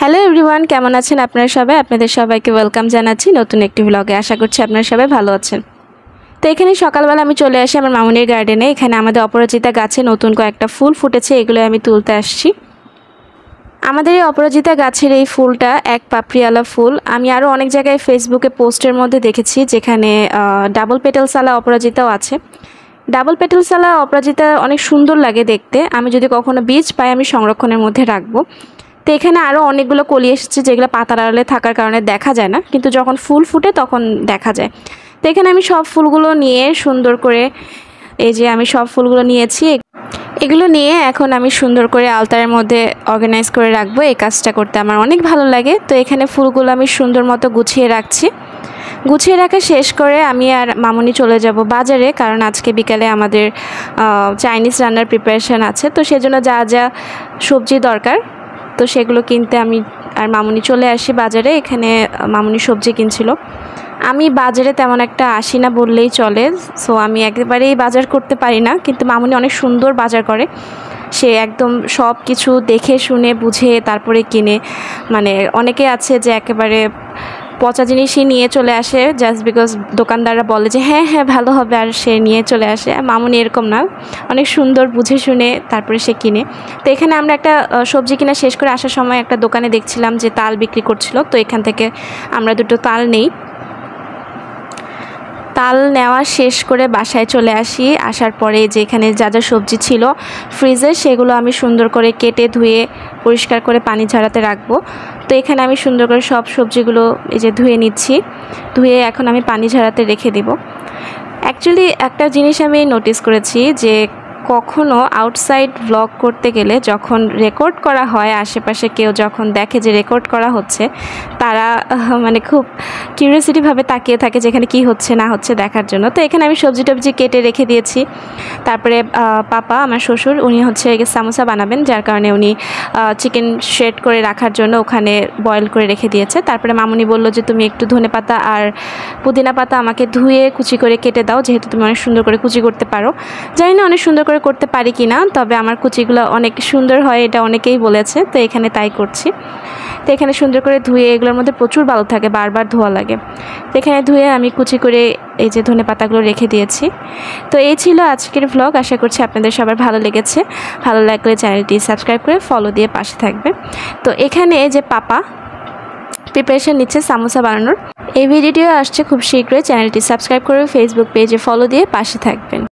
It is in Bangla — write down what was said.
হ্যালো এভরিওয়ান, কেমন আছেন আপনারা সবাই? আপনাদের সবাইকে ওয়েলকাম জানাচ্ছি নতুন একটি ব্লগে। আশা করছি আপনারা সবাই ভালো আছেন। তো এখানে সকালবেলা আমি চলে আসি আমার মামুনির গার্ডেনে। এখানে আমাদের অপরাজিতা গাছে নতুন কয়েকটা ফুল ফুটেছে, এগুলো আমি তুলতে আসছি। আমাদের এই অপরাজিতা গাছের এই ফুলটা এক পাপড়িওয়ালা ফুল। আমি আরও অনেক জায়গায় ফেসবুকে পোস্টের মধ্যে দেখেছি যেখানে ডাবল পেটালসালা অপরাজিতাও আছে। ডাবল পেটালসালা অপরাজিতা অনেক সুন্দর লাগে দেখতে। আমি যদি কখনো বীজ পাই আমি সংরক্ষণের মধ্যে রাখবো। তো এখানে আরও অনেকগুলো কলি এসেছে যেগুলো পাতার আড়ালে থাকার কারণে দেখা যায় না, কিন্তু যখন ফুল ফুটে তখন দেখা যায়। তো এখানে আমি সব ফুলগুলো নিয়ে সুন্দর করে আমি সব ফুলগুলো নিয়েছি। এগুলো নিয়ে এখন আমি সুন্দর করে আলতারের মধ্যে অর্গানাইজ করে রাখবো। এই কাজটা করতে আমার অনেক ভালো লাগে। তো এখানে ফুলগুলো আমি সুন্দর মতো গুছিয়ে রাখছি। গুছিয়ে রাখা শেষ করে আমি আর মামুনি চলে যাব বাজারে, কারণ আজকে বিকালে আমাদের চাইনিজ রান্নার প্রিপারেশান আছে। তো সেজন্য যা যা সবজি দরকার তো সেগুলো কিনতে আমি আর মামুনি চলে আসি বাজারে। এখানে মামুনি সবজি কিনছিল। আমি বাজারে তেমন একটা আসি না বললেই চলে। সো আমি একেবারেই বাজার করতে পারি না, কিন্তু মামুনি অনেক সুন্দর বাজার করে। সে একদম সব কিছু দেখে শুনে বুঝে তারপরে কিনে। মানে অনেকে আছে যে একেবারে পচা জিনিসই নিয়ে চলে আসে জাস্ট বিকজ দোকানদাররা বলে যে হ্যাঁ হ্যাঁ ভালো হবে, আর সে নিয়ে চলে আসে। মামুনি এরকম না, অনেক সুন্দর বুঝে শুনে তারপরে সে কিনে। তো এখানে আমরা একটা সবজি কিনা শেষ করে আসার সময় একটা দোকানে দেখছিলাম যে তাল বিক্রি করছিল। তো এখান থেকে আমরা দুটো তাল নেই। তাল নেওয়া শেষ করে বাসায় চলে আসি। আসার পরে যে এখানে যা যা সবজি ছিল ফ্রিজে সেগুলো আমি সুন্দর করে কেটে ধুয়ে পরিষ্কার করে পানি ঝরাতে রাখবো। তো এখানে আমি সুন্দর করে সব সবজিগুলো ধুয়ে নিচ্ছি। ধুয়ে এখন আমি পানি ঝরাতে রেখে দিব। অ্যাকচুয়ালি একটা জিনিস আমি নোটিস করেছি যে কখনো আউটসাইড ব্লগ করতে গেলে যখন রেকর্ড করা হয়, আশেপাশে কেউ যখন দেখে যে রেকর্ড করা হচ্ছে, তারা মানে খুব কিউরিয়াসিটিভাবে তাকিয়ে থাকে যেখানে কি হচ্ছে না হচ্ছে দেখার জন্য। তো এখানে আমি সবজি টবজি কেটে রেখে দিয়েছি। তারপরে পাপা আমার শ্বশুর উনি সামোসা বানাবেন, যার কারণে উনি চিকেন শ্রেড করে রাখার জন্য ওখানে বয়েল করে রেখে দিয়েছে। তারপরে মামুনি বলল যে তুমি একটু ধনেপাতা আর পুদিনা পাতা আমাকে ধুয়ে কুচি করে কেটে দাও, যেহেতু তুমি অনেক সুন্দর করে কুচি করতে পারো। জানি না অনেক সুন্দর করে করতে পারি কি না, তবে আমার কুচিগুলো অনেক সুন্দর হয়, এটা অনেকেই বলেছে। তো এখানে তাই করছি। তো এখানে সুন্দর করে ধুয়ে, এগুলোর মধ্যে প্রচুর বালু থাকে, বারবার ধোয়া লাগে। তো এখানে ধুয়ে আমি কুচি করে ধনে পাতাগুলো রেখে দিয়েছি। তো এই ছিল আজকের ভ্লগ। আশা করছি আপনাদের সবার ভালো লেগেছে। ভালো লাগলে চ্যানেলটি সাবস্ক্রাইব করে ফলো দিয়ে পাশে থাকবে। তো এখানে পাপা প্রিপারেশন নিচ্ছে সামোসা বানানোর। এই ভিডিওটি আসছে খুব শীঘ্রই। চ্যানেলটি সাবস্ক্রাইব করে ফেসবুক পেজে ফলো দিয়ে পাশে থাকবেন।